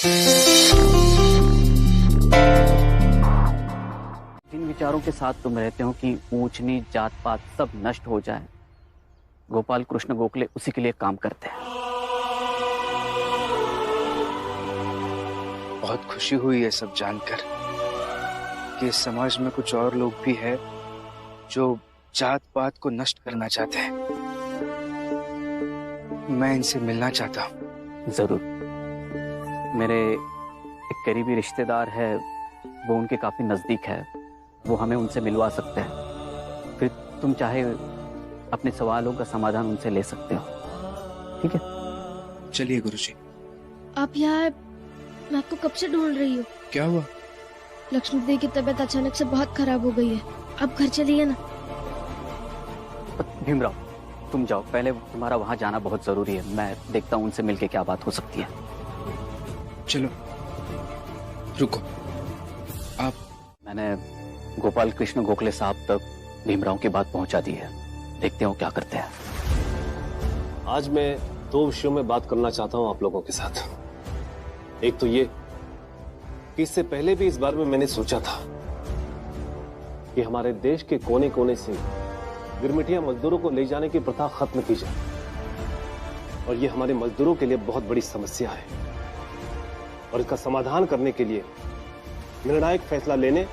जिन विचारों के साथ तुम रहते हो कि ऊंच नीच जात पात सब नष्ट हो जाए, गोपाल कृष्ण गोखले उसी के लिए काम करते हैं। बहुत खुशी हुई है सब जानकर कि इस समाज में कुछ और लोग भी हैं जो जात पात को नष्ट करना चाहते हैं। मैं इनसे मिलना चाहता हूँ। जरूर। मेरे एक करीबी रिश्तेदार है, वो उनके काफी नजदीक है, वो हमें उनसे मिलवा सकते हैं। फिर तुम चाहे अपने सवालों का समाधान उनसे ले सकते हो। ठीक है, चलिए गुरुजी। आप यहाँ, मैं आपको कब से ढूंढ रही हूँ। क्या हुआ? लक्ष्मी देवी की तबीयत अचानक से बहुत खराब हो गई है, आप घर चलिए ना। भीमराव तुम जाओ, पहले तुम्हारा वहां जाना बहुत जरूरी है। मैं देखता हूँ उनसे मिलके क्या बात हो सकती है। चलो रुको। आप? मैंने गोपाल कृष्ण गोखले साहब तक भीमराव की बात पहुंचा दी है, देखते हो क्या करते हैं। आज मैं दो विषयों में बात करना चाहता हूं आप लोगों के साथ। एक तो ये कि इससे पहले भी इस बारे में मैंने सोचा था कि हमारे देश के कोने कोने से गिरमिटिया मजदूरों को ले जाने की प्रथा खत्म की जाए, और ये हमारे मजदूरों के लिए बहुत बड़ी समस्या है, और इसका समाधान करने के लिए निर्णायक फैसला लेने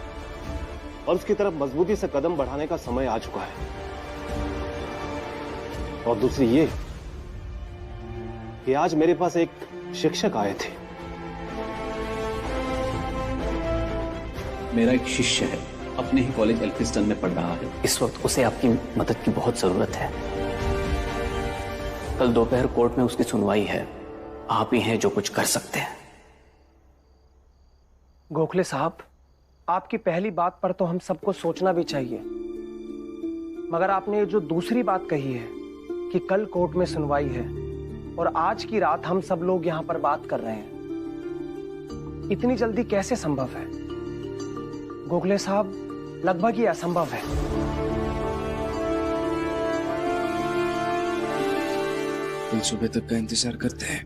और उसकी तरफ मजबूती से कदम बढ़ाने का समय आ चुका है। और दूसरी ये कि आज मेरे पास एक शिक्षक आए थे। मेरा एक शिष्य है, अपने ही कॉलेज एल्फिस्टन में पढ़ रहा है। इस वक्त उसे आपकी मदद की बहुत जरूरत है। कल दोपहर कोर्ट में उसकी सुनवाई है, आप ही हैं जो कुछ कर सकते हैं। गोखले साहब, आपकी पहली बात पर तो हम सबको सोचना भी चाहिए, मगर आपने जो दूसरी बात कही है कि कल कोर्ट में सुनवाई है और आज की रात हम सब लोग यहां पर बात कर रहे हैं, इतनी जल्दी कैसे संभव है? गोखले साहब, लगभग ही असंभव है। कल सुबह तक का इंतजार करते हैं,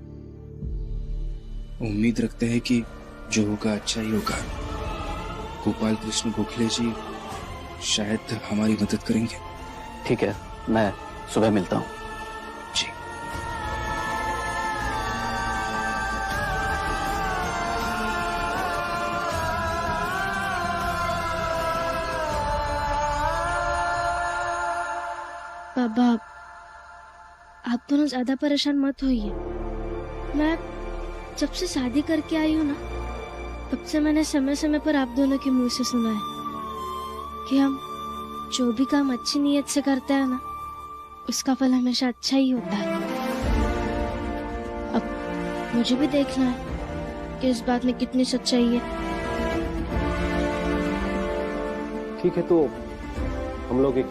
उम्मीद रखते हैं कि जो होगा अच्छा ही होगा। गोपाल कृष्ण गोखले जी शायद हमारी मदद करेंगे। ठीक है, मैं सुबह मिलता हूं। जी। बाबा, आप दोनों ज्यादा परेशान मत होइए। मैं जब से शादी करके आई हूँ ना, तब से मैंने समय समय पर आप दोनों के मुंह से सुना है कि हम जो भी काम अच्छी नीयत से करते हैं ना, उसका फल हमेशा अच्छा ही होता है। अब मुझे भी देखना है कि इस बात में कितनी सच्चाई है। ठीक है, तो हम लोग एक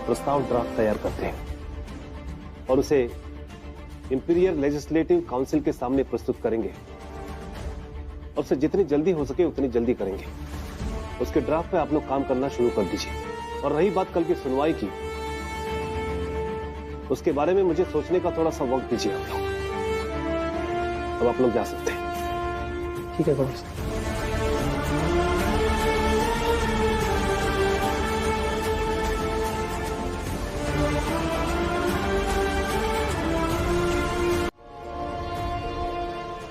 प्रस्ताव ड्राफ्ट तैयार करते हैं और उसे इंपीरियल लेजिस्लेटिव काउंसिल के सामने प्रस्तुत करेंगे, और उसे जितनी जल्दी हो सके उतनी जल्दी करेंगे। उसके ड्राफ्ट पे आप लोग काम करना शुरू कर दीजिए। और रही बात कल की सुनवाई की, उसके बारे में मुझे सोचने का थोड़ा सा वक्त दीजिए आप लोग। अब आप लोग जा सकते हैं। ठीक है गोखले।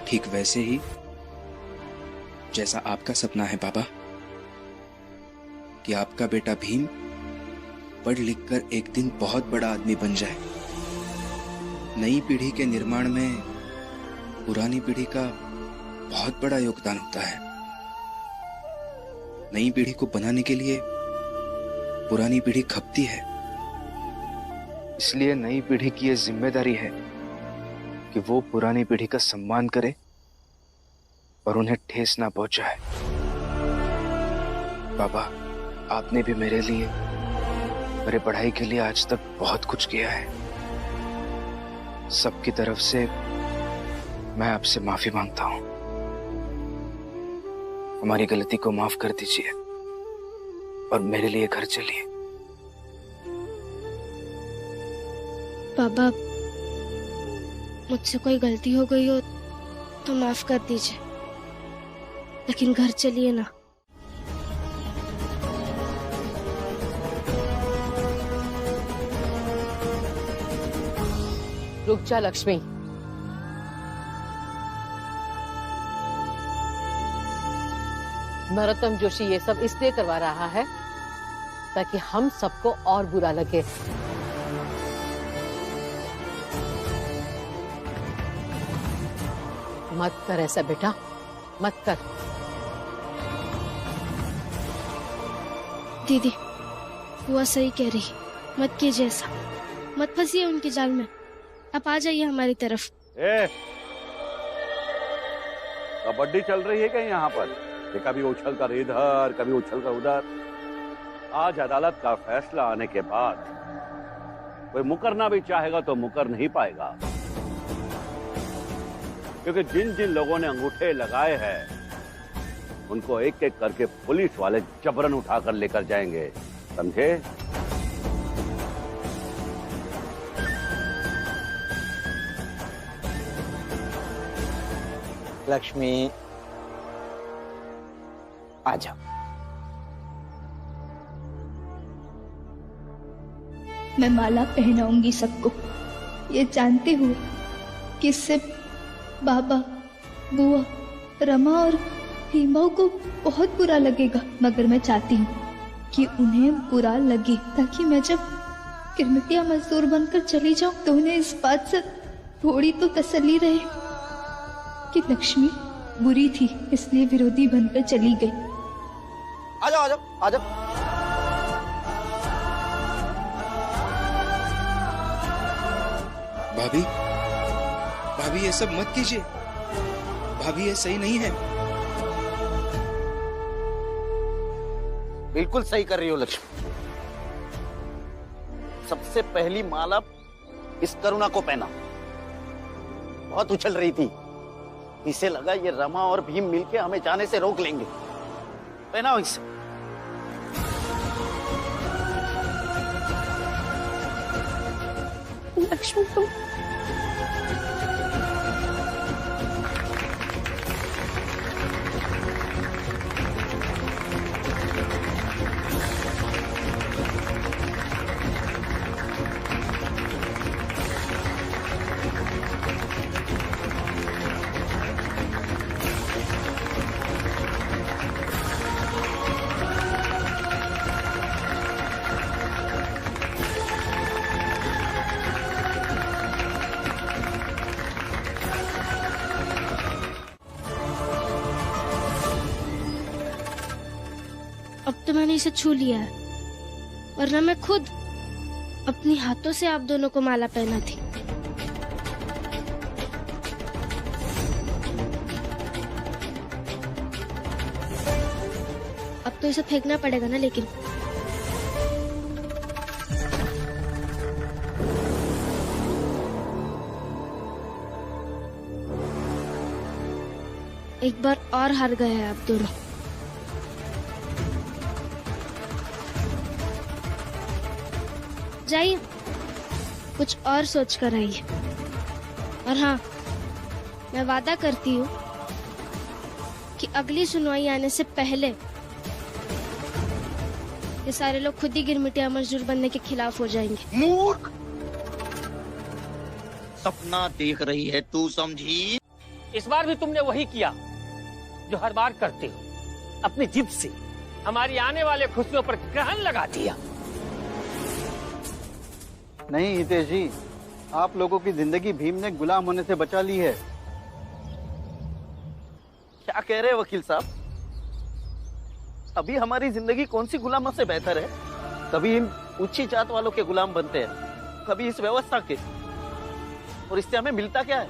ठीक वैसे ही जैसा आपका सपना है बाबा, कि आपका बेटा भीम पढ़ लिख कर एक दिन बहुत बड़ा आदमी बन जाए। नई पीढ़ी के निर्माण में पुरानी पीढ़ी का बहुत बड़ा योगदान होता है। नई पीढ़ी को बनाने के लिए पुरानी पीढ़ी खपती है। इसलिए नई पीढ़ी की यह जिम्मेदारी है कि वो पुरानी पीढ़ी का सम्मान करे और उन्हें ठेस ना पहुंचाए। बाबा, आपने भी मेरे लिए, मेरे पढ़ाई के लिए आज तक बहुत कुछ किया है। सबकी तरफ से मैं आपसे माफी मांगता हूं। हमारी गलती को माफ कर दीजिए और मेरे लिए घर चलिए। बाबा, मुझसे कोई गलती हो गई हो तो माफ कर दीजिए, लेकिन घर चलिए ना। रुक जा लक्ष्मी। नरोत्तम जोशी ये सब इसलिए करवा रहा है ताकि हम सबको और बुरा लगे। मत कर ऐसा बेटा, मत कर। दीदी, बुआ सही कह रही, मत कीजिए ऐसा, मत फंसिए उनके जाल में। आप आ जाइए हमारी तरफ। कबड्डी चल रही है क्या यहाँ पर? ये कभी उछल कर इधर, कभी उछल कर उधर। आज अदालत का फैसला आने के बाद कोई मुकरना भी चाहेगा तो मुकर नहीं पाएगा, क्योंकि जिन जिन लोगों ने अंगूठे लगाए हैं उनको एक एक करके पुलिस वाले जबरन उठाकर लेकर जाएंगे, समझे? लक्ष्मी आजा। मैं माला पहनाऊंगी सबको, ये जानते हुए कि इससे बाबा, बुआ, रमा और भीमाऊ को बहुत बुरा लगेगा, मगर मैं चाहती हूँ कि उन्हें बुरा लगे, ताकि मैं जब गिरमिटिया मजदूर बनकर चली जाऊं तो उन्हें इस बात से थोड़ी तो तसल्ली रहे कि लक्ष्मी बुरी थी इसलिए विरोधी बनकर चली गई। आजा आजा आजा। भाभी, भाभी ये सब मत कीजिए। भाभी ये सही नहीं है। बिल्कुल सही कर रही हो लक्ष्मी। सबसे पहली माला इस करुणा को पहना। बहुत उछल रही थी, इसे लगा ये रमा और भीम मिलके हमें जाने से रोक लेंगे। पहनाओ इसे। लक्ष्मी तुम अब तो मैंने इसे छू लिया है, वरना मैं खुद अपनी हाथों से आप दोनों को माला पहना थी। अब तो इसे फेंकना पड़ेगा ना, लेकिन एक बार और हार गए हैं आप दोनों। जाइए, कुछ और सोच कर आइए। और हाँ, मैं वादा करती हूँ कि अगली सुनवाई आने से पहले ये सारे लोग खुद ही गिरमिटिया मजदूर बनने के खिलाफ हो जाएंगे। मूर्ख, सपना देख रही है तू, समझी? इस बार भी तुमने वही किया जो हर बार करते हो, अपनी जिद से हमारी आने वाले खुशियों पर ग्रहण लगा दिया। नहीं हितेश जी, आप लोगों की जिंदगी भीम ने गुलाम होने से बचा ली है। क्या कह रहे हैं वकील साहब? अभी हमारी जिंदगी कौन सी गुलामों से बेहतर है? कभी इन ऊंची जात वालों के गुलाम बनते हैं, कभी इस व्यवस्था के, और इससे हमें मिलता क्या है?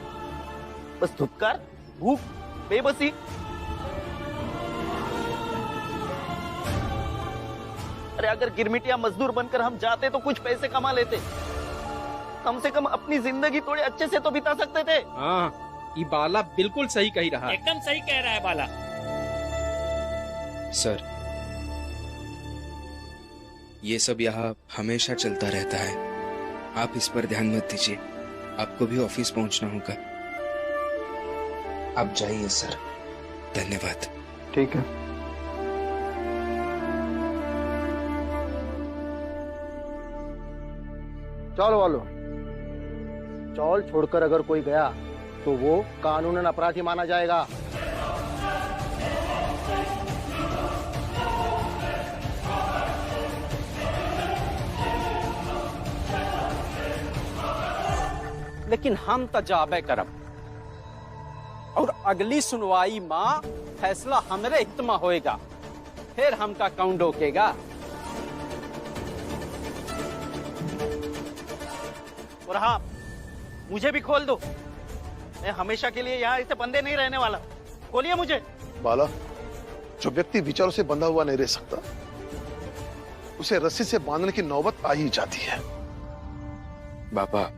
बस धुतकार, भूख, बेबसी। अरे अगर गिरमिटिया मजदूर बनकर हम जाते तो कुछ पैसे कमा लेते, कम से कम अपनी जिंदगी थोड़े अच्छे से तो बिता सकते थे। हाँ, ये बाला बिल्कुल सही कही रहा है। एकदम सही कह रहा है बाला। सर, ये सब यहाँ हमेशा चलता रहता है, आप इस पर ध्यान मत दीजिए। आपको भी ऑफिस पहुंचना होगा। आप जाइए सर, धन्यवाद। ठीक है। चल वालो, चौल छोड़कर अगर कोई गया तो वो कानूनन अपराधी माना जाएगा। लेकिन हम तो जाबे करब और अगली सुनवाई माँ फैसला हमरे हित में होएगा, फिर हमका कौन रोकेगा। और हाँ, मुझे भी खोल दो, मैं हमेशा के लिए यहाँ ऐसे बंधे नहीं रहने वाला। खोलिए मुझे। बाला, जो व्यक्ति विचारों से बंधा हुआ नहीं रह सकता, उसे रस्सी से बांधने की नौबत आ ही जाती है। बाबा,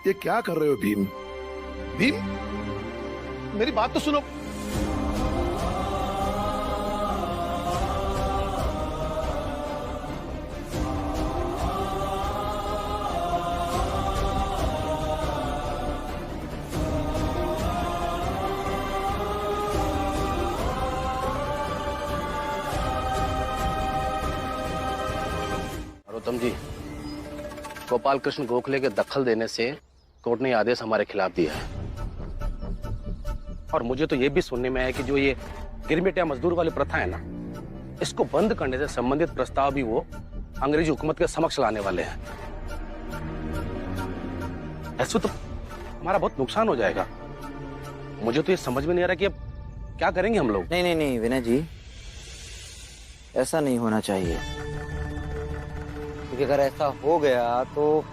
ये क्या कर रहे हो भीम? भीम, मेरी बात तो सुनो। नरोत्तम जी, गोपाल कृष्ण गोखले के दखल देने से कोर्ट ने आदेश हमारे खिलाफ दिया है। और मुझे तो ये भी सुनने में आया कि जो ये गिरमिटिया मजदूर वाली प्रथा है ना, इसको बंद करने से संबंधित प्रस्ताव भी वो अंग्रेजी हुकूमत के समक्ष लाने वाले हैं। ऐसे तो हमारा बहुत नुकसान हो जाएगा। मुझे तो ये समझ में नहीं आ रहा कि अब क्या करेंगे हम लोग। नहीं नहीं नहीं विनय जी, ऐसा नहीं होना चाहिए, क्योंकि अगर ऐसा हो गया तो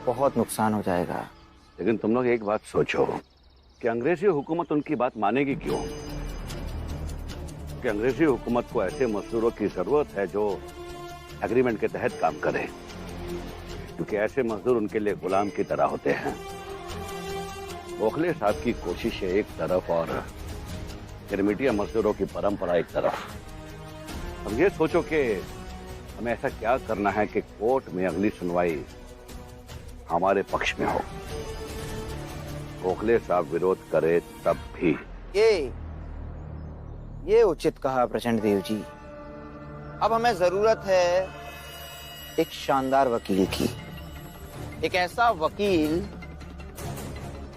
बहुत नुकसान हो जाएगा। लेकिन तुम लोग एक बात सोचो कि अंग्रेजी हुकूमत उनकी बात मानेगी क्यों? कि अंग्रेजी हुकूमत को ऐसे मजदूरों की जरूरत है जो एग्रीमेंट के तहत काम करें, क्योंकि ऐसे मजदूर उनके लिए गुलाम की तरह होते हैं। गोखले साहब की कोशिशें एक तरफ और गिरमिटिया मजदूरों की परंपरा एक तरफ। अब ये सोचो कि हमें ऐसा क्या करना है कि कोर्ट में अगली सुनवाई हमारे पक्ष में हो। गोखले साहब विरोध करे तब भी। ये उचित कहा प्रचंड देव जी। अब हमें जरूरत है एक शानदार वकील की, एक ऐसा वकील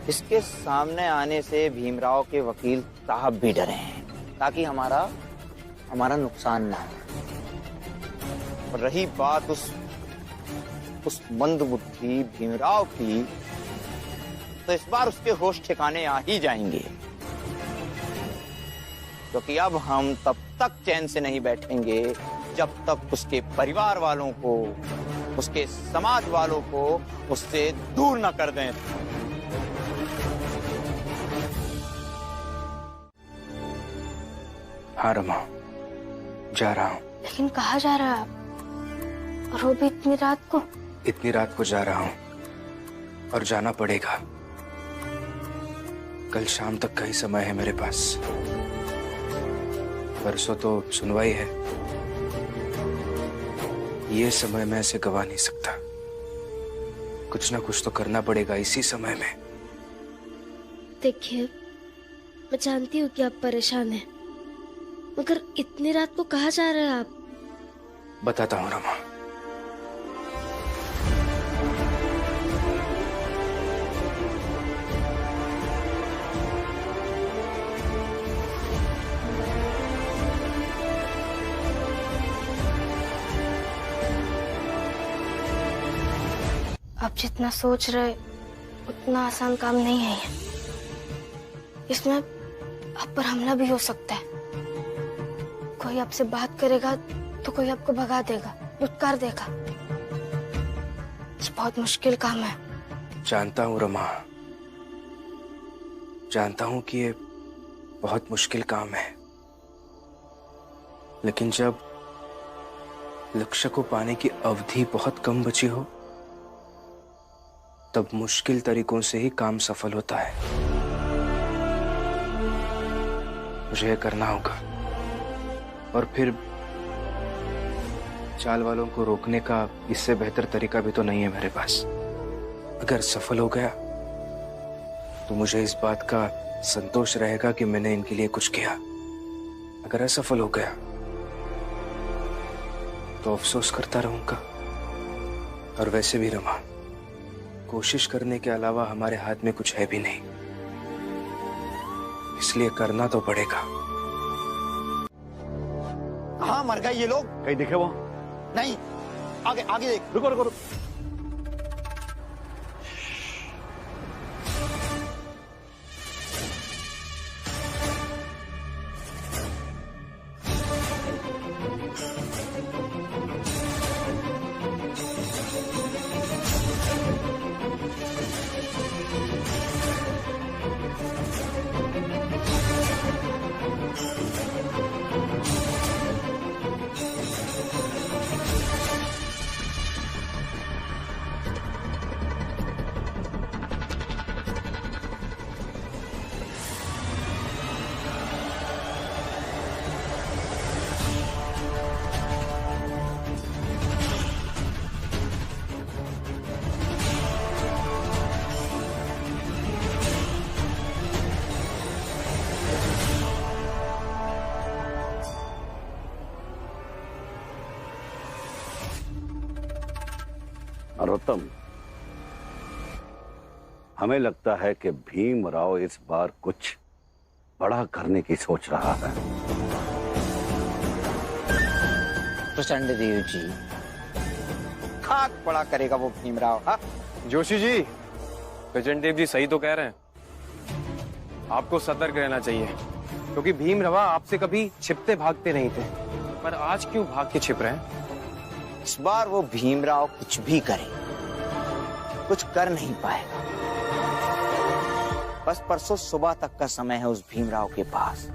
जिसके सामने आने से भीमराव के वकील साहब भी डरे हैं, ताकि हमारा नुकसान ना हो। और रही बात उस मंदबुद्धि भीमराव की, तो इस बार उसके होश ठिकाने आ ही जाएंगे, क्योंकि अब हम तब तक चैन से नहीं बैठेंगे जब तक उसके परिवार वालों को, उसके समाज वालों को उससे दूर न कर दें। हाँ रमा, जा रहा हूँ। लेकिन कहाँ जा रहा है आप? और वो भी इतनी रात को? इतनी रात को जा रहा हूँ और जाना पड़ेगा। कल शाम तक का ही समय है मेरे पास। परसों तो सुनवाई है। ये समय मैं ऐसे गवा नहीं सकता। कुछ ना कुछ तो करना पड़ेगा इसी समय में। देखिए, मैं जानती हूँ कि आप परेशान हैं, मगर इतनी रात को कहाँ जा रहे हैं आप? बताता हूँ रमा। आप जितना सोच रहे उतना आसान काम नहीं है ये। इसमें आप पर हमला भी हो सकता है। कोई आपसे बात करेगा तो कोई आपको भगा देगा, लुटकार देगा। ये बहुत मुश्किल काम है। जानता हूँ रमा, जानता हूँ कि ये बहुत मुश्किल काम है, लेकिन जब लक्ष्य को पाने की अवधि बहुत कम बची हो, तब मुश्किल तरीकों से ही काम सफल होता है। मुझे करना होगा और फिर चाल वालों को रोकने का इससे बेहतर तरीका भी तो नहीं है मेरे पास। अगर सफल हो गया तो मुझे इस बात का संतोष रहेगा कि मैंने इनके लिए कुछ किया। अगर असफल हो गया तो अफसोस करता रहूंगा। और वैसे भी रमा, कोशिश करने के अलावा हमारे हाथ में कुछ है भी नहीं, इसलिए करना तो पड़ेगा। कहाँ मर गए ये लोग? कहीं दिखे वो? नहीं, आगे आगे देख। रुको रुको रुको। नरोत्तम, हमें लगता है कि भीमराव इस बार कुछ बड़ा करने की सोच रहा है। प्रचंड देव जी, खाक बड़ा करेगा वो भीमराव। हाँ जोशी जी, प्रचंड देव जी सही तो कह रहे हैं। आपको सतर्क रहना चाहिए, क्योंकि भीमराव आपसे कभी छिपते भागते नहीं थे, पर आज क्यों भाग के छिप रहे हैं? इस बार वो भीमराव कुछ भी करे, कुछ कर नहीं पाएगा। बस परसों सुबह तक का समय है उस भीमराव के पास।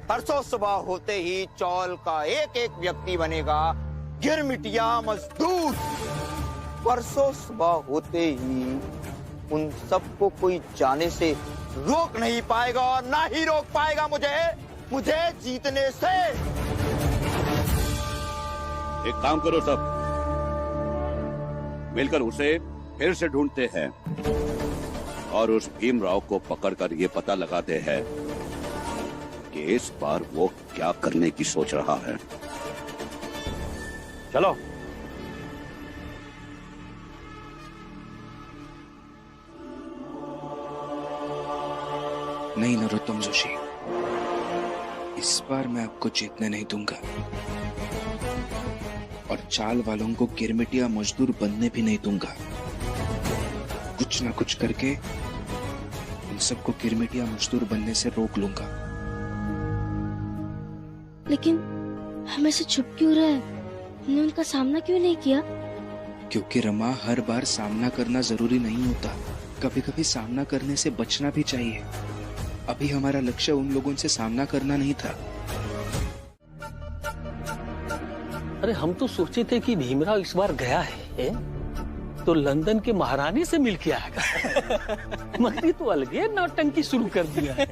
परसों सुबह होते ही चौल का एक एक व्यक्ति बनेगा गिरमिटिया मजदूर। परसों सुबह होते ही उन सबको कोई जाने से रोक नहीं पाएगा और ना ही रोक पाएगा मुझे जीतने से। एक काम करो सब, मिलकर उसे फिर से ढूंढते हैं और उस भीमराव को पकड़कर ये पता लगाते हैं कि इस बार वो क्या करने की सोच रहा है। चलो। नहीं नरोत्तम जोशी, इस बार मैं आपको जीतने नहीं दूंगा और चाल वालों को गिरमिटिया मजदूर बनने भी नहीं दूंगा। कुछ ना कुछ करके इन सबको गिरमिटिया मजदूर बनने से रोक लूंगा। लेकिन हमें से छुप क्यों रहा है? हमने उनका सामना क्यों नहीं किया? क्योंकि रमा, हर बार सामना करना जरूरी नहीं होता, कभी कभी सामना करने से बचना भी चाहिए। अभी हमारा लक्ष्य उन लोगों से सामना करना नहीं था। अरे हम तो सोचे थे कि भीमराव इस बार गया है तो लंदन के महारानी से मिल के आएगा। मगर तो अलगे नौटंकी शुरू कर दिया है।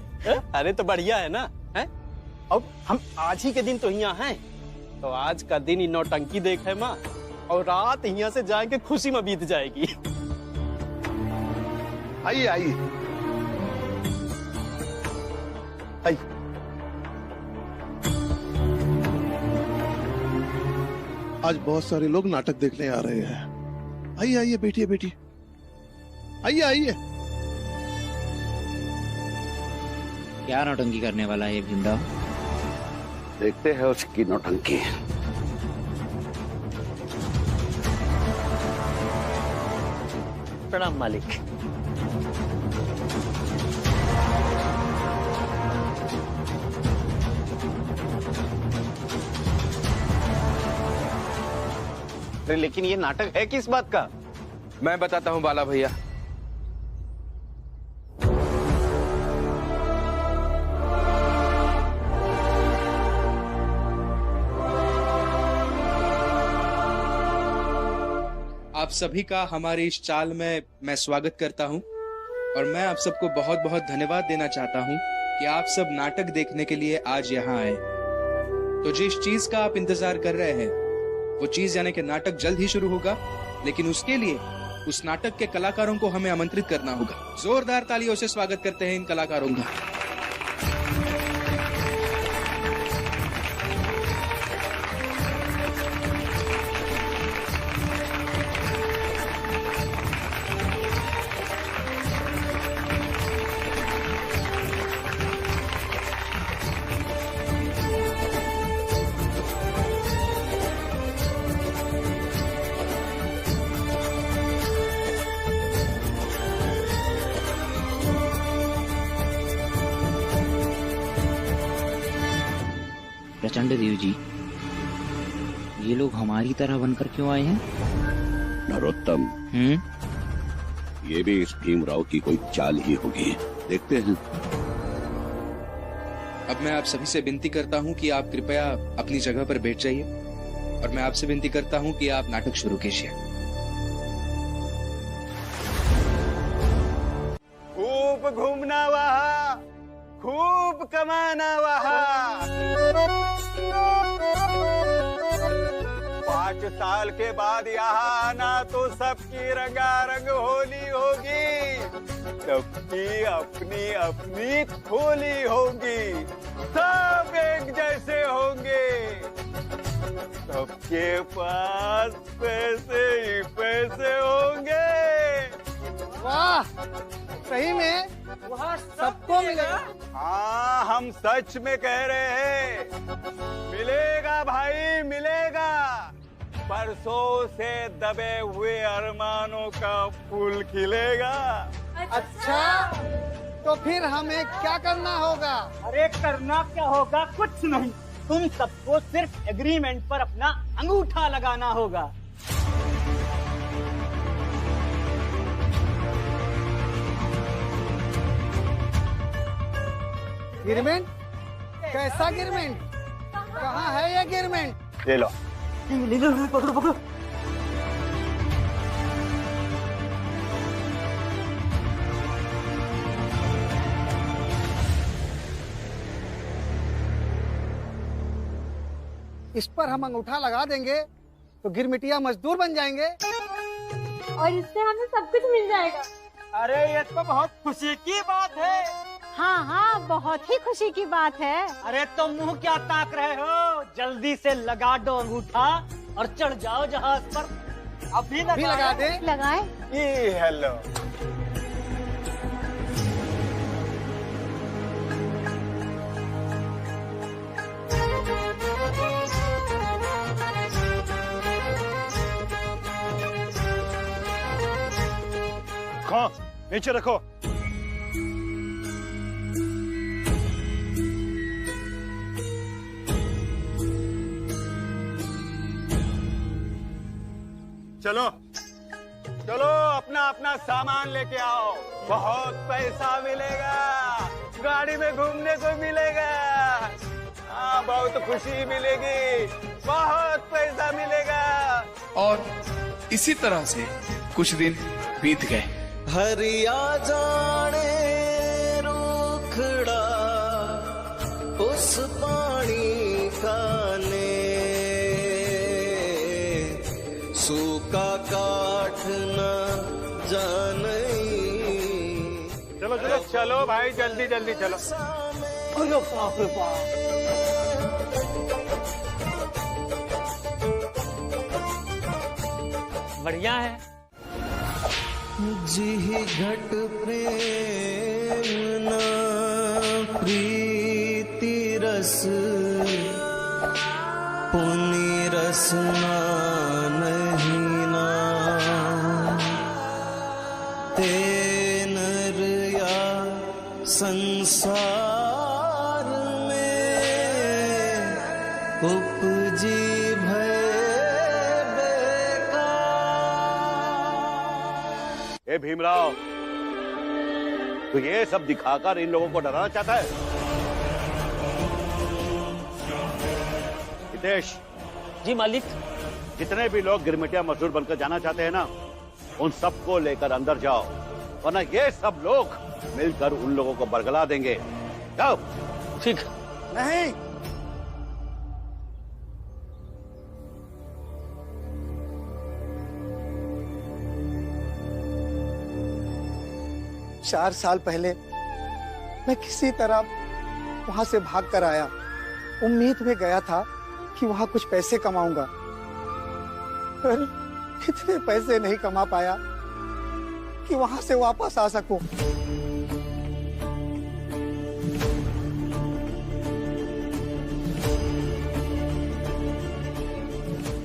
अरे तो बढ़िया है ना, है? अब हम आज ही के दिन तो यहाँ हैं, तो आज का दिन ही नौटंकी देखे माँ, और रात यहाँ से जाएंगे खुशी में बीत जाएगी। आइए आइए आइए। आज बहुत सारे लोग नाटक देखने आ रहे हैं। आइए आइए, बैठिए बैठिए, आइए आइए। क्या नौटंकी करने वाला है भीमराव? देखते हैं उसकी नौटंकी। प्रणाम मालिक। लेकिन ये नाटक है किस बात का? मैं बताता हूँ बाला भैया। आप सभी का हमारी इस चाल में मैं स्वागत करता हूं और मैं आप सबको बहुत बहुत धन्यवाद देना चाहता हूं कि आप सब नाटक देखने के लिए आज यहां आए। तो जिस चीज का आप इंतजार कर रहे हैं वो चीज यानी कि नाटक जल्द ही शुरू होगा, लेकिन उसके लिए उस नाटक के कलाकारों को हमें आमंत्रित करना होगा। जोरदार तालियों से स्वागत करते हैं इन कलाकारों का। प्रचंड देव जी, ये लोग हमारी तरह बनकर क्यों आए हैं? नरोत्तम, ये भी इस भीमराव की कोई चाल ही होगी, देखते हैं। अब मैं आप सभी से विनती करता हूँ कि आप कृपया अपनी जगह पर बैठ जाइए और मैं आपसे विनती करता हूँ कि आप नाटक शुरू कीजिए। खूब घूमना वहाँ, खूब कमाना वहाँ। 5 साल के बाद यहाँ आना तो सबकी रंगारंग होली होगी, सबकी अपनी अपनी होली होगी, सब एक जैसे होंगे, सबके पास पैसे ही पैसे होंगे। वाह, सही में वहाँ सबको मिलेगा। हाँ, हम सच में कह रहे हैं, मिलेगा भाई मिलेगा। परसों से दबे हुए अरमानों का फूल खिलेगा। अच्छा, तो फिर हमें क्या करना होगा? अरे करना क्या होगा, कुछ नहीं, तुम सबको सिर्फ एग्रीमेंट पर अपना अंगूठा लगाना होगा। गिरमेंट? कैसा गिरमेंट? कहाँ है ये गिरमेंट? ले लो। पकड़ो पकड़ो। इस पर हम अंगूठा लगा देंगे तो गिरमिटिया मजदूर बन जाएंगे और इससे हमें सब कुछ मिल जाएगा। अरे ये तो बहुत खुशी की बात है। हाँ हाँ, बहुत ही खुशी की बात है। अरे तुम मुंह क्या ताक रहे हो, जल्दी से लगा दो अंगूठा और चढ़ जाओ जहाज पर। अभी लगा दे। लगाए। हेलो। हाँ, नीचे रखो। चलो चलो, अपना अपना सामान लेके आओ, बहुत पैसा मिलेगा, गाड़ी में घूमने को मिलेगा। हाँ, बहुत खुशी मिलेगी, बहुत पैसा मिलेगा। और इसी तरह से कुछ दिन बीत गए। हरिया जाने रूखड़ा उस पानी का ने, सूखा काठ न जाने। चलो चलो चलो भाई, जल्दी जल्दी चलो। अरे बाप रे बाप। बढ़िया है। जी घट प्रेम न प्रीति रस, पुनि रसना नहीं ना, तेन या संसार में उपजी ए भीमराव, तो ये सब दिखाकर इन लोगों को डराना चाहता है? हितेश। जी मालिक। जितने भी लोग गिरमिटिया मजदूर बनकर जाना चाहते हैं ना, उन सबको लेकर अंदर जाओ, वरना ये सब लोग मिलकर उन लोगों को बरगला देंगे। जाओ। ठीक। नहीं, 4 साल पहले मैं किसी तरह वहां से भाग कर आया। उम्मीद में गया था कि वहां कुछ पैसे कमाऊंगा, पर इतने पैसे नहीं कमा पाया कि वहां से वापस आ सकूं।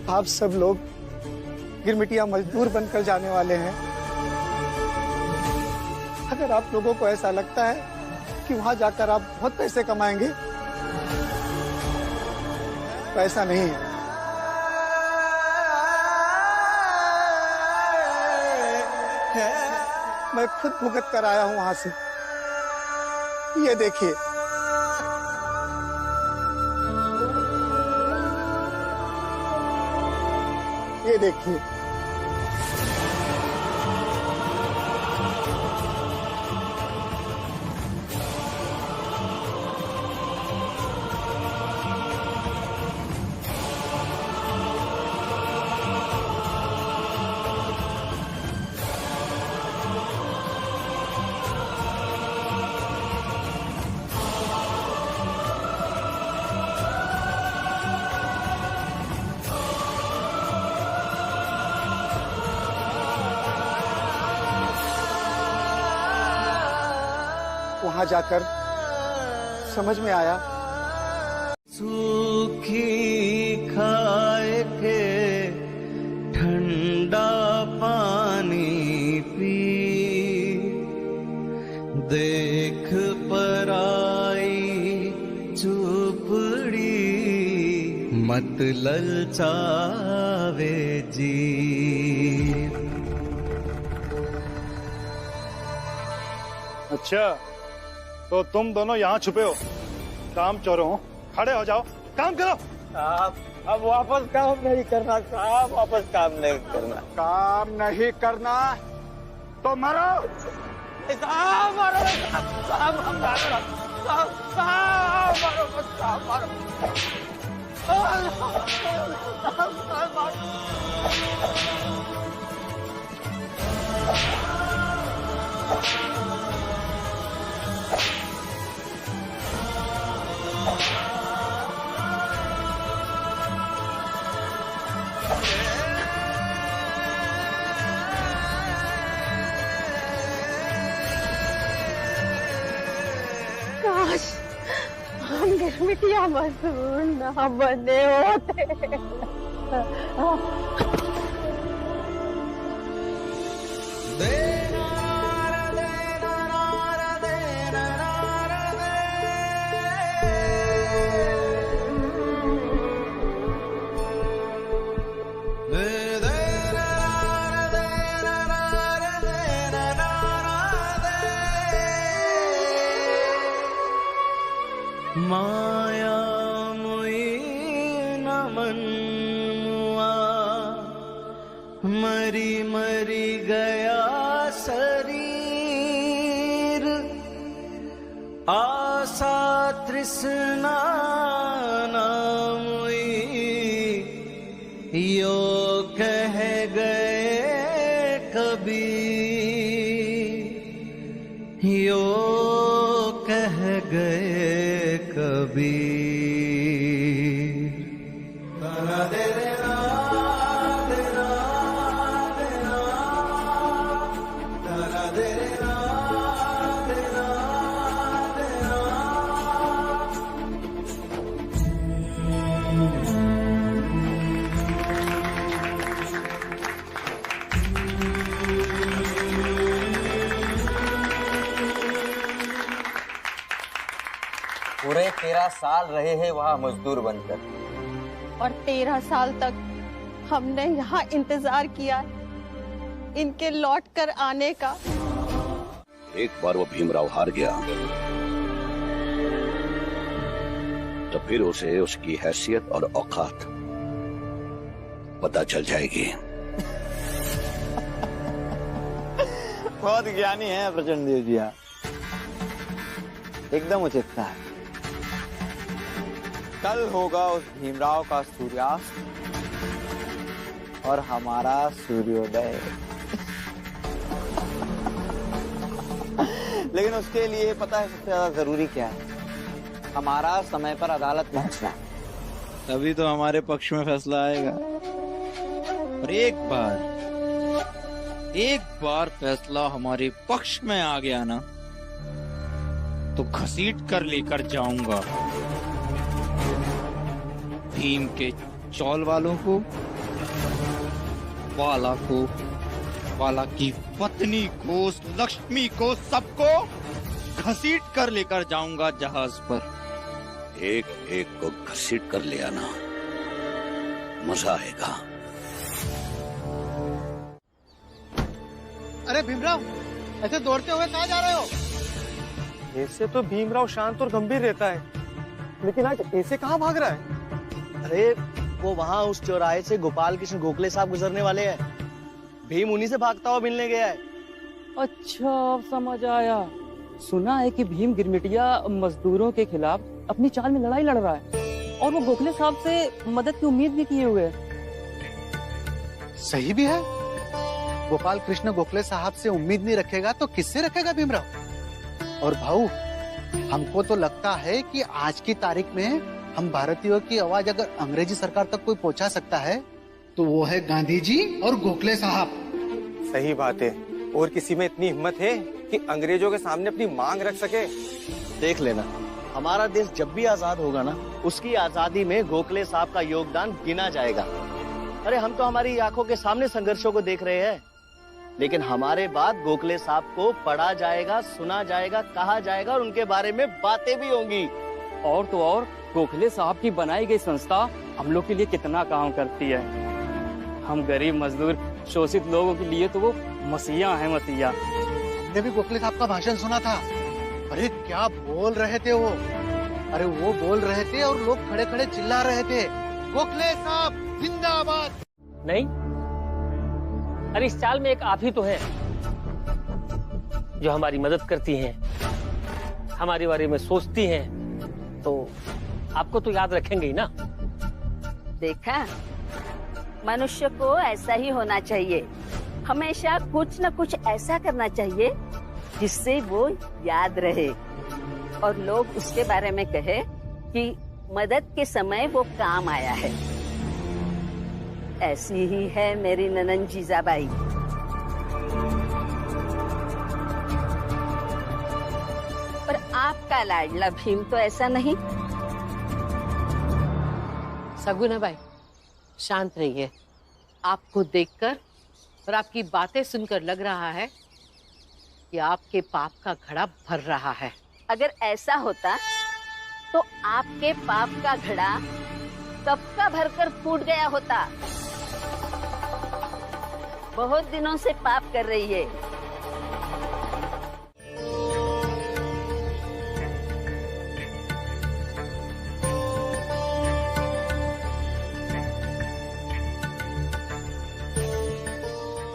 आप सब लोग गिरमिटिया मजदूर बनकर जाने वाले हैं। अगर आप लोगों को ऐसा लगता है कि वहां जाकर आप बहुत पैसे कमाएंगे, तो ऐसा नहीं है। मैं खुद भुगत कर आया हूं वहां से। ये देखिए, ये देखिए, वहां जाकर समझ में आया। सूखी खाए के ठंडा पानी पी, देख पराई झोपड़ी मत ललचावे जी। अच्छा, तो तुम दोनों यहाँ छुपे हो, काम चोरों हो, खड़े हो जाओ, काम करो। साहब, अब वापस काम नहीं करना साहब, वापस काम नहीं करना। काम नहीं करना तो मरो। साहब मरो, साहब हम मरो, साहब मरो, साहब मरो। काश हम गिरमिटिया मजदूर न बने होते। माया मोई न मनुआ, मरी मरी गया शरीर, आशा तृष्णा न मोई, यो कह गए कबीर, यो कह गए कबीर। ताना दे देना, देना, देना, ताना दे देना, देना, देना। पूरे 13 साल रहे हैं वहाँ मजदूर बनकर, और 13 साल तक हमने यहाँ इंतजार किया इनके लौट कर आने का। एक बार वो भीमराव हार गया तो फिर उसे उसकी हैसियत और औकात पता चल जाएगी। बहुत ज्ञानी है प्रचंड देव जी, एकदम उचित था। कल होगा उस भीमराव का सूर्यास्त और हमारा सूर्योदय। लेकिन उसके लिए पता है सबसे ज्यादा जरूरी क्या है? हमारा समय पर अदालत पहुंचना है। तभी तो हमारे पक्ष में फैसला आएगा। और एक बार फैसला हमारे पक्ष में आ गया ना, तो घसीट कर लेकर जाऊंगा भीम के चौल वालों को, वाला को, वाला की पत्नी को, लक्ष्मी को, सबको घसीट कर लेकर जाऊंगा जहाज पर। एक एक को घसीट कर ले आना, मजा आएगा। अरे भीमराव, ऐसे दौड़ते हुए कहाँ जा रहे हो? ऐसे तो भीमराव शांत और गंभीर रहता है, लेकिन आज ऐसे कहाँ भाग रहा है? अरे वो वहाँ उस चौराहे से गोपाल कृष्ण गोखले साहब गुजरने वाले हैं। भीम उन्हीं से भागता हुआ मिलने गया है। अच्छा, अब समझ आया। सुना है कि भीम गिरमिटिया मजदूरों के खिलाफ अपनी चाल में लड़ाई लड़ रहा है और वो गोखले साहब से मदद की उम्मीद भी किए हुए है। सही भी है। गोपाल कृष्ण गोखले साहब से उम्मीद नहीं रखेगा तो किससे रखेगा भीमराव? और भाऊ, हमको तो लगता है कि आज की तारीख में हम भारतीयों की आवाज अगर अंग्रेजी सरकार तक कोई पहुंचा सकता है तो वो है गांधी जी और गोखले साहब। सही बात है। और किसी में इतनी हिम्मत है कि अंग्रेजों के सामने अपनी मांग रख सके? देख लेना, हमारा देश जब भी आजाद होगा ना, उसकी आजादी में गोखले साहब का योगदान गिना जाएगा। अरे हम तो हमारी आंखों के सामने संघर्षों को देख रहे हैं, लेकिन हमारे बाद गोखले साहब को पढ़ा जाएगा, सुना जाएगा, कहा जाएगा और उनके बारे में बातें भी होंगी। और तो और गोखले साहब की बनाई गई संस्था हम लोग के लिए कितना काम करती है। हम गरीब मजदूर शोषित लोगों के लिए तो वो मसीहा है, मसीहा। हमने भी गोखले साहब का भाषण सुना था। अरे क्या बोल रहे थे वो! अरे वो बोल रहे थे और लोग खड़े खड़े चिल्ला रहे थे, गोखले साहब जिंदाबाद। नहीं, अरे इस चाल में एक आप ही तो है जो हमारी मदद करती हैं, हमारे बारे में सोचती हैं, तो आपको तो याद रखेंगे ही ना। देखा, मनुष्य को ऐसा ही होना चाहिए। हमेशा कुछ न कुछ ऐसा करना चाहिए जिससे वो याद रहे और लोग उसके बारे में कहे कि मदद के समय वो काम आया है। ऐसी ही है मेरी ननन जीजाबाई। पर आपका लाडला भीम तो ऐसा नहीं। सगुना बाई, शांत रहिए। आपको देखकर और आपकी बातें सुनकर लग रहा है कि आपके पाप का घड़ा भर रहा है। अगर ऐसा होता तो आपके पाप का घड़ा कब का भरकर फूट गया होता। बहुत दिनों से पाप कर रही है।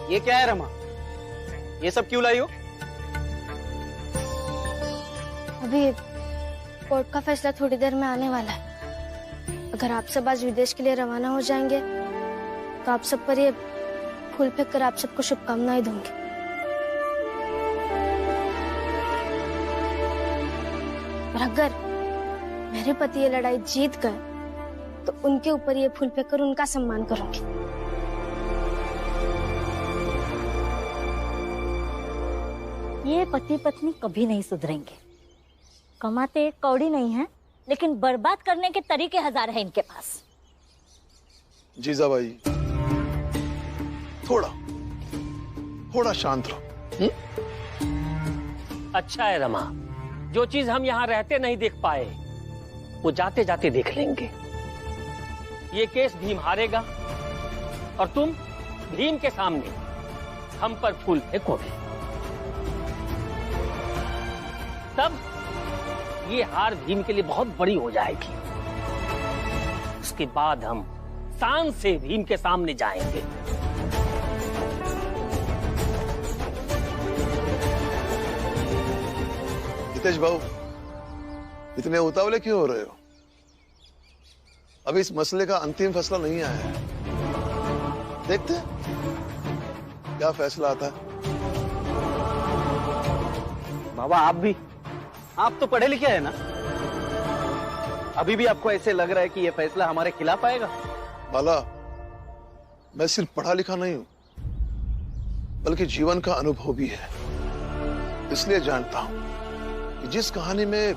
ये क्या है रमा? ये सब क्यों लाई हो? अभी कोर्ट का फैसला थोड़ी देर में आने वाला है। अगर आप सब आज विदेश के लिए रवाना हो जाएंगे तो आप सब पर ये फूल फेंक कर आप सबको शुभकामनाएं दूंगी। और अगर मेरे पति ये लड़ाई जीत गए तो उनके ऊपर ये फूल फेंक कर उनका सम्मान करूंगी। ये पति पत्नी कभी नहीं सुधरेंगे। कमाते कौड़ी नहीं है, लेकिन बर्बाद करने के तरीके हजार हैं इनके पास। जीजाबाई, थोड़ा शांत रहो। अच्छा है रमा, जो चीज हम यहाँ रहते नहीं देख पाए वो जाते जाते देख लेंगे। ये केस भीम हारेगा और तुम भीम के सामने हम पर फूल फेंकोगे। तब ये हार भीम के लिए बहुत बड़ी हो जाएगी। उसके बाद हम शान से भीम के सामने जाएंगे। हितेश बाबू, इतने उतावले क्यों हो रहे हो? अभी इस मसले का अंतिम फैसला नहीं आया है। देखते हैं क्या फैसला आता है। बाबा आप तो पढ़े लिखे हैं ना? अभी भी आपको ऐसे लग रहा है कि ये फैसला हमारे खिलाफ आएगा? बाला, मैं सिर्फ पढ़ा लिखा नहीं हूं, बल्कि जीवन का अनुभव भी है। इसलिए जानता हूं कि जिस कहानी में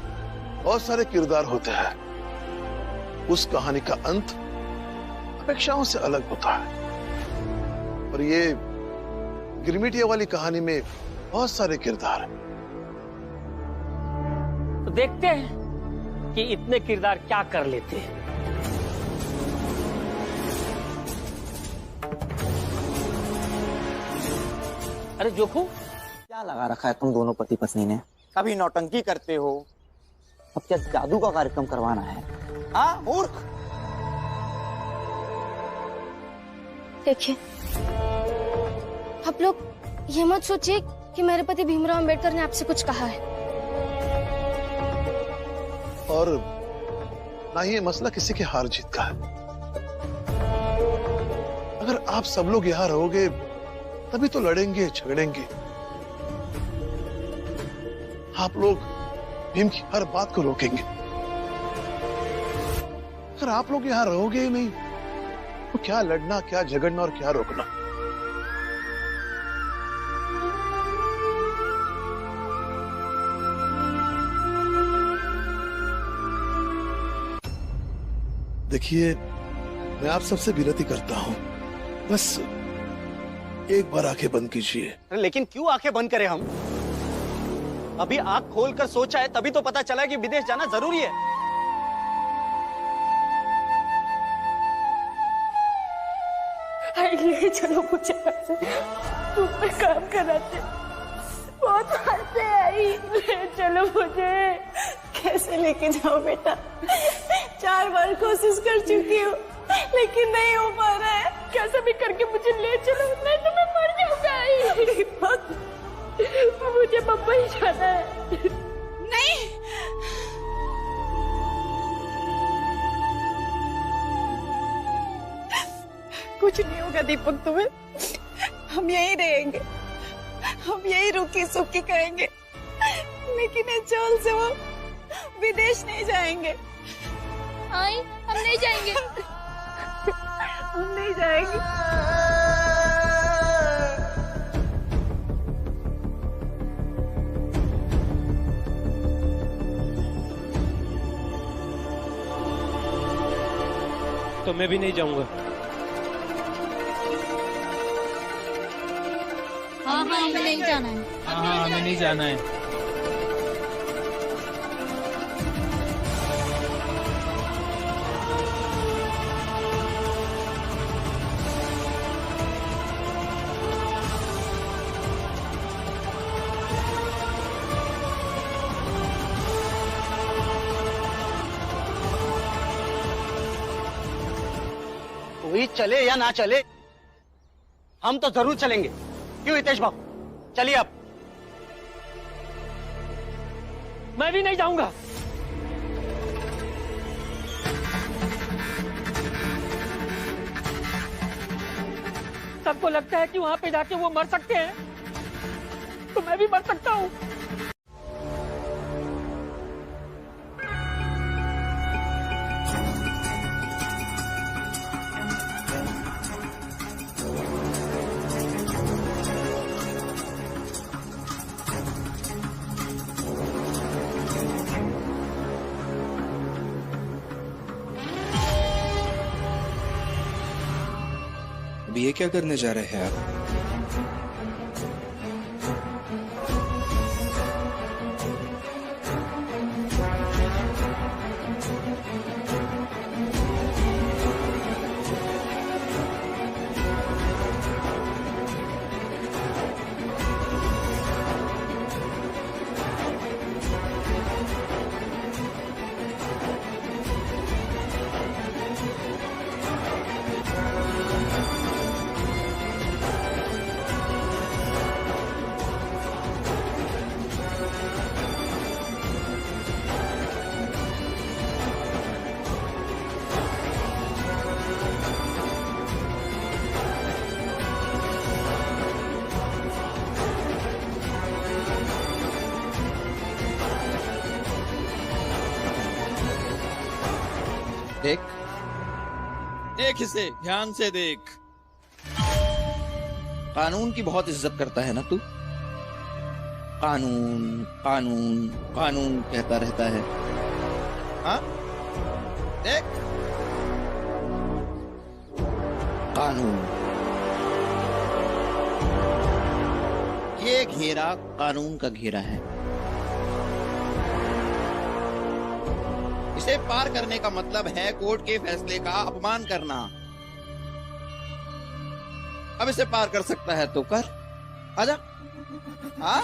बहुत सारे किरदार होते हैं, उस कहानी का अंत अपेक्षाओं से अलग होता है। और ये गिरमिटिया वाली कहानी में बहुत सारे किरदार हैं। तो देखते हैं कि इतने किरदार क्या कर लेते हैं। अरे जोखू, क्या लगा रखा है तुम दोनों पति पत्नी ने? कभी नौटंकी करते हो, अब क्या जादू का कार्यक्रम करवाना है? हाँ मूर्ख। देखिए, आप लोग ये मत सोचिए कि मेरे पति भीमराव अंबेडकर ने आपसे कुछ कहा है। और ना ही ये मसला किसी के हार जीत का है। अगर आप सब लोग यहाँ रहोगे तभी तो लड़ेंगे झगड़ेंगे। आप लोग भीम की हर बात को रोकेंगे। अगर आप लोग यहाँ रहोगे ही नहीं तो क्या लड़ना, क्या झगड़ना और क्या रोकना। देखिए, मैं आप सबसे विनती करता हूं, बस एक बार आंखें बंद कीजिए। लेकिन क्यों आंखें बंद करें हम? अभी आंख खोलकर सोचा है तभी तो पता चला कि विदेश जाना जरूरी है। ले चलो मुझे, तुम पे काम कराते बहुत हंसते आई। ले चलो मुझे। कैसे लेके जाओ बेटा? 4 बार कोशिश कर चुकी हूँ लेकिन नहीं हो पा रहा है। कैसे भी करके मुझे ले चलो, नहीं तो मैं मर जाऊंगा। मुझे मुंबई जाना है। नहीं, कुछ नहीं होगा दीपक तुम्हें। हम यहीं रहेंगे, हम यहीं रुकी सुखी कहेंगे, लेकिन इस चोल से वो विदेश नहीं जाएंगे। आई, हम नहीं जाएंगे। हम नहीं जाएंगे। तो मैं भी नहीं जाऊंगा। हाँ हमें नहीं जाना है। हाँ हमें नहीं जाना है। कोई चले या ना चले, हम तो जरूर चलेंगे। क्यों हितेश बाबू, चलिए आप। मैं भी नहीं जाऊंगा। सबको लगता है कि वहां पे जाके वो मर सकते हैं, तो मैं भी मर सकता हूं। अभी ये क्या करने जा रहे हैं आप? देख देख इसे ध्यान से देख। कानून की बहुत इज्जत करता है ना तू। कानून कानून कानून कहता रहता है। हाँ देख कानून, ये घेरा कानून का घेरा है। इसे पार करने का मतलब है कोर्ट के फैसले का अपमान करना। अब इसे पार कर सकता है तो कर, आजा। हाँ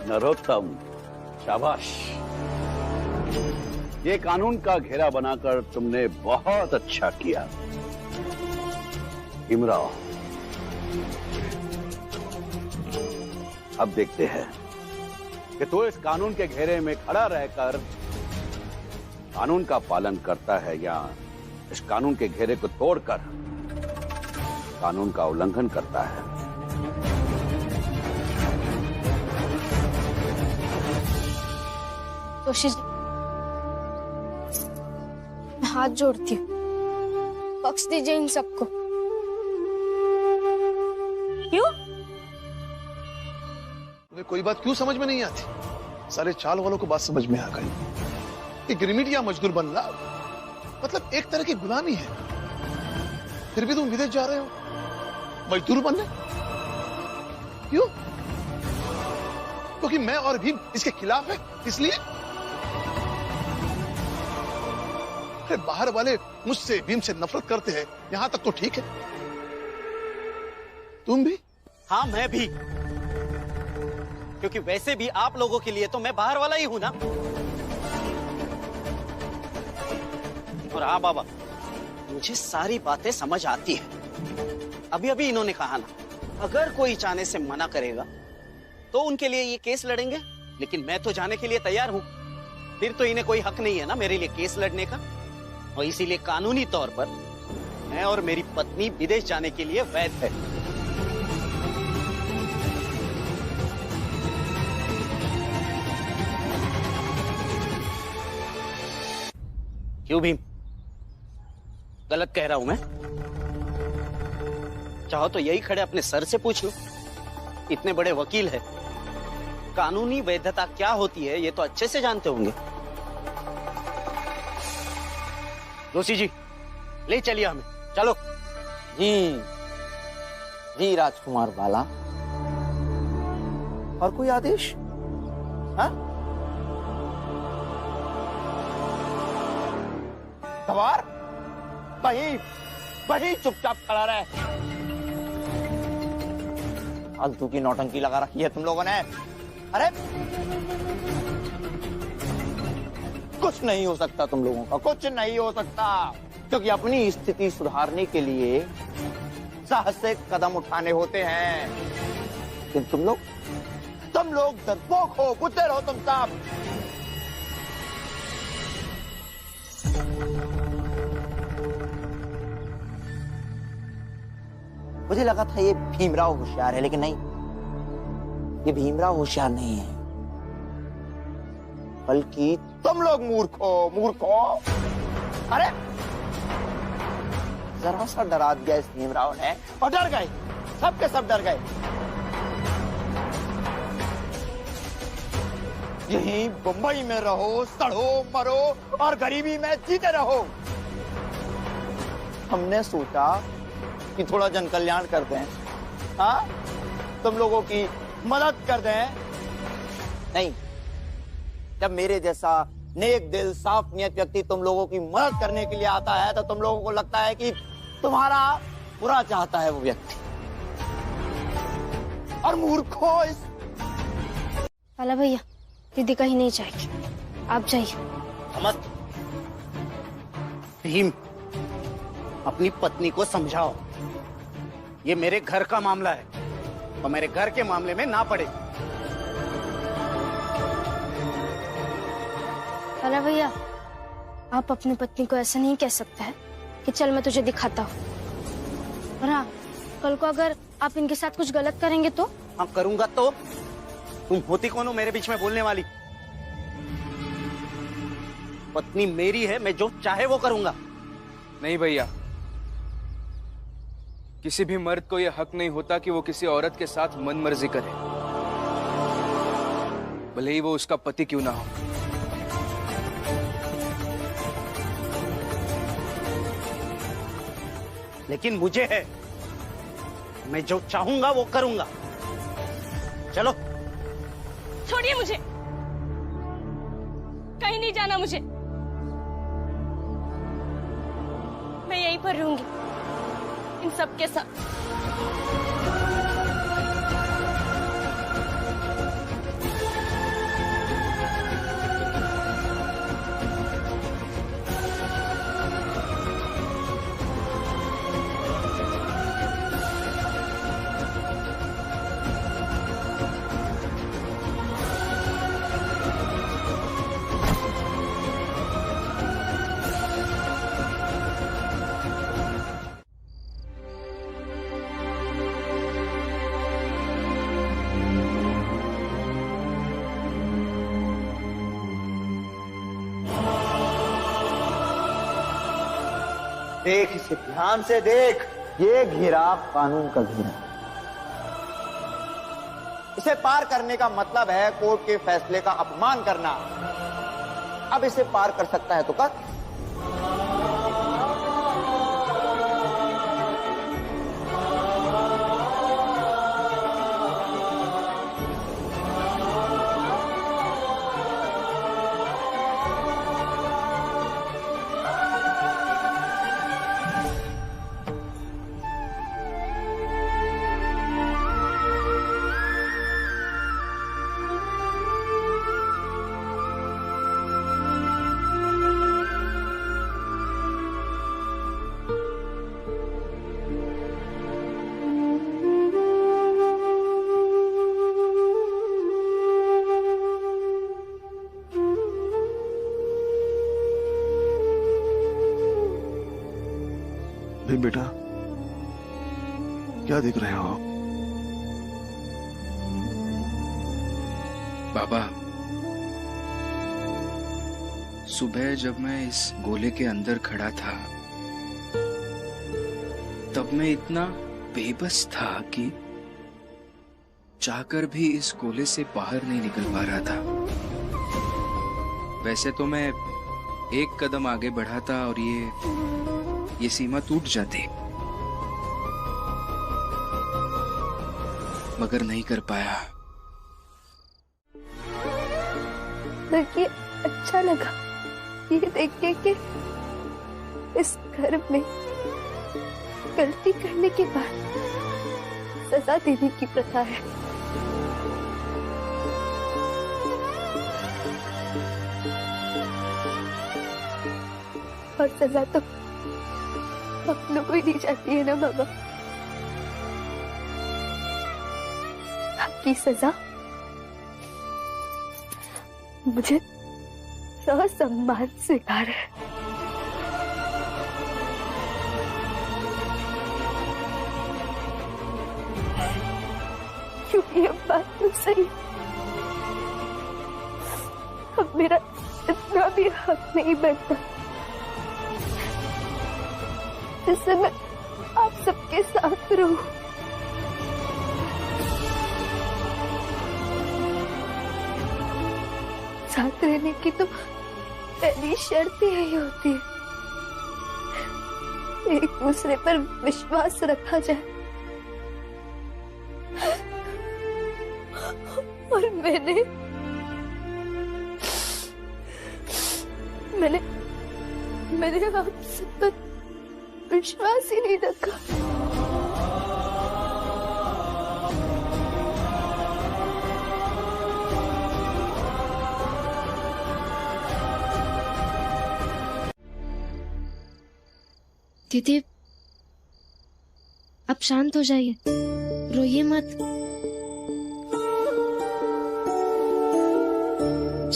नरोत्तम, शाबाश। ये कानून का घेरा बनाकर तुमने बहुत अच्छा किया। भीमराव, अब देखते हैं कि तू इस कानून के घेरे में खड़ा रहकर कानून का पालन करता है या इस कानून के घेरे को तोड़कर कानून का उल्लंघन करता है। कोशिश, मैं हाथ जोड़ती हूँ, बख्श दीजिए इन सबको। क्यों? तुम्हें कोई बात क्यों समझ में नहीं आती? सारे चाल वालों को बात समझ में आ गई कि गिरमिट या मजदूर बनना मतलब एक तरह की गुलामी है। फिर भी तुम विदेश जा रहे हो मजदूर बनने। क्यों? क्योंकि मैं और भीम इसके खिलाफ है, इसलिए? अरे बाहर वाले मुझसे भीम से नफरत करते हैं, यहां तक तो ठीक है। तुम भी? हाँ मैं भी, क्योंकि वैसे भी आप लोगों के लिए तो मैं बाहर वाला ही हूं ना। और हाँ बाबा, मुझे सारी बातें समझ आती है। अभी अभी इन्होंने कहा ना, अगर कोई जाने से मना करेगा तो उनके लिए ये केस लड़ेंगे, लेकिन मैं तो जाने के लिए तैयार हूं। फिर तो इन्हें कोई हक नहीं है ना मेरे लिए केस लड़ने का। और इसीलिए कानूनी तौर पर मैं और मेरी पत्नी विदेश जाने के लिए वैध है। क्यों भीम, गलत कह रहा हूं मैं? चाहो तो यही खड़े अपने सर से पूछ लो, इतने बड़े वकील है, कानूनी वैधता क्या होती है ये तो अच्छे से जानते होंगे। जोशी जी, ले चलिए हमें, चलो। जी जी राजकुमार वाला, और कोई आदेश? हाँ? सवार वही चुपचाप खड़ा रहे। फालतू की नौटंकी लगा रखी है तुम लोगों ने। अरे कुछ नहीं हो सकता तुम लोगों का, कुछ नहीं हो सकता, क्योंकि अपनी स्थिति सुधारने के लिए साहसिक कदम उठाने होते हैं। लेकिन तुम लोग डरपोक हो, कुत्ते रहो तुम सब। मुझे लगा था ये भीमराव होशियार है, लेकिन नहीं, ये भीमराव होशियार नहीं है, बल्कि तुम लोग मूर्ख हो। अरे जरा सा डरा दिया इस भीमराव ने और डर गए, सबके सब डर गए। यहीं मुंबई में रहो, सड़ो मरो और गरीबी में जीते रहो। हमने सोचा कि थोड़ा जन कल्याण कर दें, हाँ, तुम लोगों की मदद कर दें। नहीं, जब मेरे जैसा नेक दिल साफ नियत व्यक्ति तुम लोगों की मदद करने के लिए आता है तो तुम लोगों को लगता है कि तुम्हारा बुरा चाहता है वो व्यक्ति। और मूर्खों, इस वाला भैया, दीदी कहीं नहीं जाएगी, आप जाइए। मत भीम, अपनी पत्नी को समझाओ, ये मेरे घर का मामला है और मेरे घर के मामले में ना पड़े। वाला भैया, आप अपनी पत्नी को ऐसा नहीं कह सकते हैं कि चल मैं तुझे दिखाता हूँ। और हाँ, कल को अगर आप इनके साथ कुछ गलत करेंगे तो? हाँ करूंगा तो? तुम होती कौन हो मेरे बीच में बोलने वाली? पत्नी मेरी है, मैं जो चाहे वो करूंगा। नहीं भैया, किसी भी मर्द को यह हक नहीं होता कि वो किसी औरत के साथ मनमर्जी करे, भले ही वो उसका पति क्यों ना हो। लेकिन मुझे है, मैं जो चाहूंगा वो करूंगा। चलो। छोड़िए मुझे, कहीं नहीं जाना मुझे। मैं यहीं पर रहूंगी इन सबके साथ। देख इसे ध्यान से देख, ये घिराव कानून का घेरा। इसे पार करने का मतलब है कोर्ट के फैसले का अपमान करना। अब इसे पार कर सकता है तो कर। नहीं बेटा, क्या देख रहे हो? बाबा, सुबह जब मैं इस गोले के अंदर खड़ा था तब मैं इतना बेबस था कि चाहकर भी इस गोले से बाहर नहीं निकल पा रहा था। वैसे तो मैं एक कदम आगे बढ़ा था और ये सीमा टूट जाती, मगर नहीं कर पाया। बल्कि अच्छा लगा ये देख के कि इस घर में गलती करने के बाद सजा देने की प्रथा है। और सजा तो आप लोगों को ही दी जाती है ना बाबा। आपकी सजा मुझे ससम्मान स्वीकार है। क्योंकि ये बात तो सही, अब मेरा इतना भी हक नहीं बनता जिससे मैं आप सबके साथ रहूं। साथ रहने की तो पहली शर्त यही होती है, एक दूसरे पर विश्वास रखा जाए। और मैंने आप सब पर विश्वास ही नहीं रखा। दीदी, आप शांत हो जाइए, रोइए मत।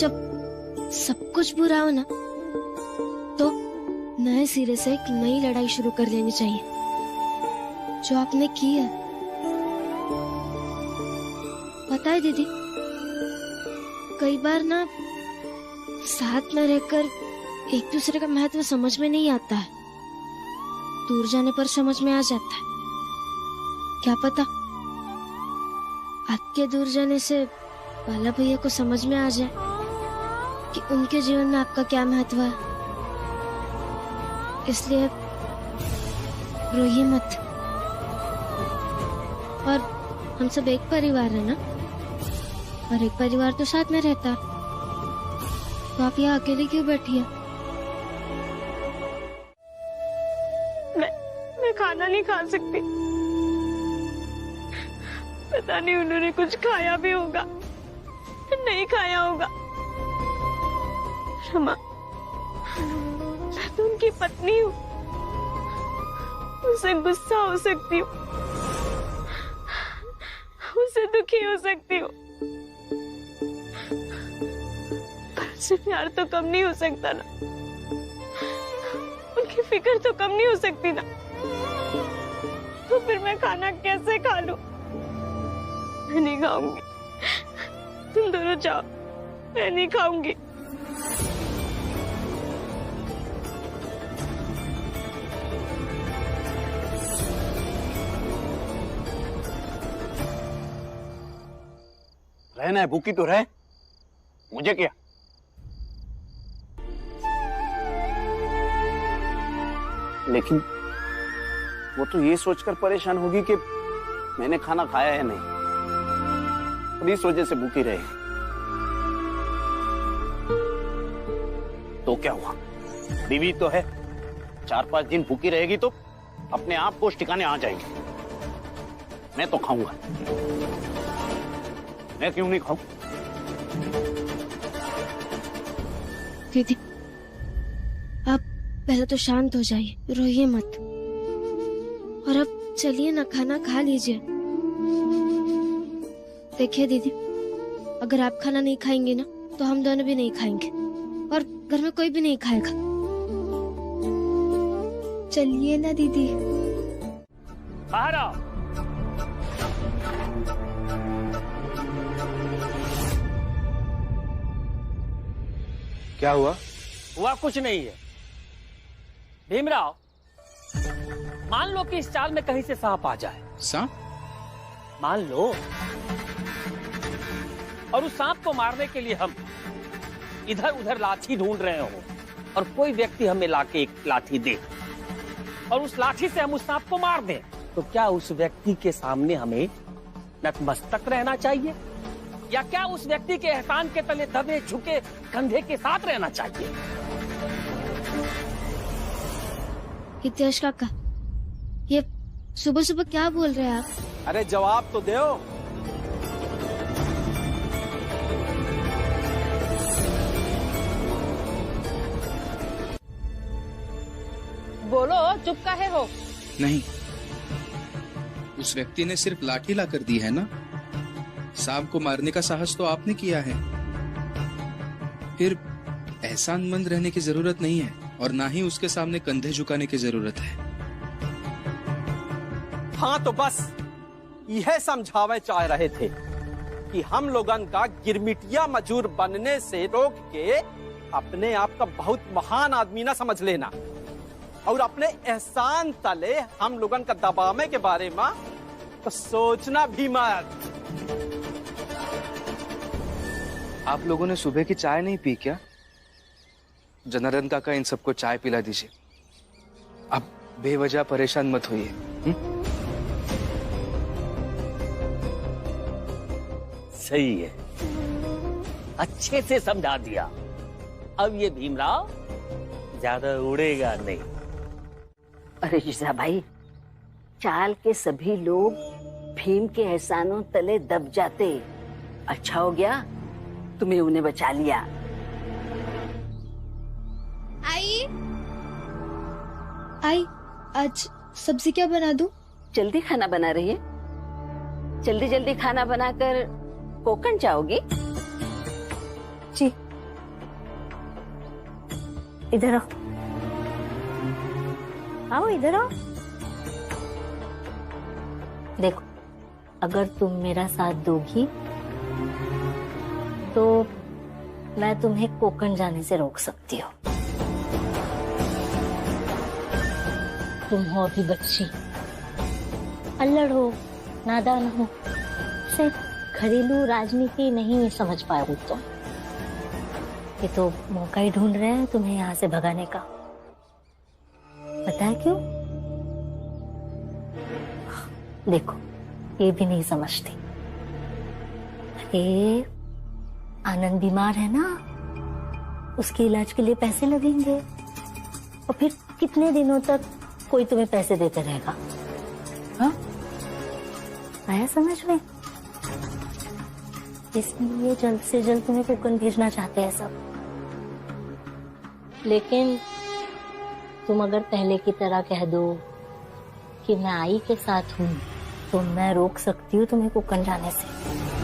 जब सब कुछ बुरा हो ना नए सिरे से एक नई लड़ाई शुरू कर लेनी चाहिए। जो आपने की है, पता है दीदी, कई बार ना साथ में रहकर एक दूसरे का महत्व समझ में नहीं आता है, दूर जाने पर समझ में आ जाता है। क्या पता आपके दूर जाने से बाला भैया को समझ में आ जाए कि उनके जीवन में आपका क्या महत्व है। इसलिए रोइए मत। और हम सब एक परिवार है ना, और एक परिवार तो साथ में रहता है, तो आप यहाँ अकेले क्यों बैठी है? मैं खाना नहीं खा सकती। पता नहीं उन्होंने कुछ खाया भी होगा, नहीं खाया होगा। रमा, मैं तो उनकी पत्नी हूँ, उसे गुस्सा हो सकती हूँ, उससे दुखी हो सकती हूँ, पर उससे प्यार तो कम नहीं हो सकता ना, उनकी फिक्र तो कम नहीं हो सकती ना। तो फिर मैं खाना कैसे खा लूं? मैं नहीं खाऊंगी, तुम दोनों जाओ, मैं नहीं खाऊंगी। रहना है, भूखी तो रहे, मुझे क्या। लेकिन वो तो ये सोचकर परेशान होगी कि मैंने खाना खाया है नहीं, और इस वजह से भूखी रहे। तो क्या हुआ, बीवी तो है, 4-5 दिन भूखी रहेगी तो अपने आप को ठिकाने आ जाएगी। मैं तो खाऊंगा, मैं क्यों नहीं खाऊं? दीदी, आप पहले तो शांत हो जाइए, रोइए मत, और अब चलिए ना, खाना खा लीजिए। देखिए दीदी, अगर आप खाना नहीं खाएंगे ना, तो हम दोनों भी नहीं खाएंगे, और घर में कोई भी नहीं खाएगा। चलिए ना दीदी। बाहर आओ। क्या हुआ? हुआ कुछ नहीं है भीमराव। मान लो कि इस चाल में कहीं से सांप आ जाए। सांप? मान लो, और उस सांप को मारने के लिए हम इधर उधर लाठी ढूंढ रहे हो, और कोई व्यक्ति हमें लाके एक लाठी दे, और उस लाठी से हम उस सांप को मार दें, तो क्या उस व्यक्ति के सामने हमें नतमस्तक रहना चाहिए, या क्या उस व्यक्ति के एहसान के तले दबे झुके कंधे के साथ रहना चाहिए? हितेश काका, ये सुबह सुबह क्या बोल रहे हैं आप? अरे जवाब तो दो। बोलो, चुप काहे हो? नहीं, उस व्यक्ति ने सिर्फ लाठी ला कर दी है ना, सांप को मारने का साहस तो आपने किया है। फिर एहसानमंद रहने की जरूरत नहीं है, और ना ही उसके सामने कंधे झुकाने की जरूरत है। हाँ तो बस यह समझावे चाह रहे थे कि हम लोगन का गिरमिटिया मजूर बनने से रोक के अपने आप का बहुत महान आदमी ना समझ लेना, और अपने एहसान तले हम लोगन का दबावे के बारे में तो सोचना भी मत। आप लोगों ने सुबह की चाय नहीं पी क्या? जनार्दन काका, इन सबको चाय पिला दीजिए। आप बेवजह परेशान मत होइए। सही है, अच्छे से समझा दिया। अब ये भीमराव ज्यादा उड़ेगा नहीं। अरे जीजा भाई, चाल के सभी लोग भीम के एहसानों तले दब जाते। अच्छा हो गया तुम्हें उन्हें बचा लिया। आई, आज सब्जी क्या बना दूं? जल्दी खाना बना रही है? जल्दी जल्दी खाना बनाकर कोकण जाओगी? जी। इधर आओ। आओ इधर आओ। देखो, अगर तुम मेरा साथ दोगी तो मैं तुम्हें कोकण जाने से रोक सकती हूँ। तुम हो अभी बच्ची, अल्लड़ हो, नादान हो, से घरेलू राजनीति नहीं समझ पाओगे तुम। ये तो मौका ही ढूंढ रहे हैं तुम्हें यहाँ से भगाने का। पता है क्यों? देखो, ये भी नहीं समझती। अरे आनंद बीमार है ना, उसके इलाज के लिए पैसे लगेंगे और फिर कितने दिनों तक कोई तुम्हें पैसे देते रहेगा? हाँ, आया समझ में? इसलिए जल्द से जल्द तुम्हें कोकण भेजना चाहते हैं सब। लेकिन तुम अगर पहले की तरह कह दो कि मैं आई के साथ हूँ तो मैं रोक सकती हूँ तुम्हें कोकण जाने से।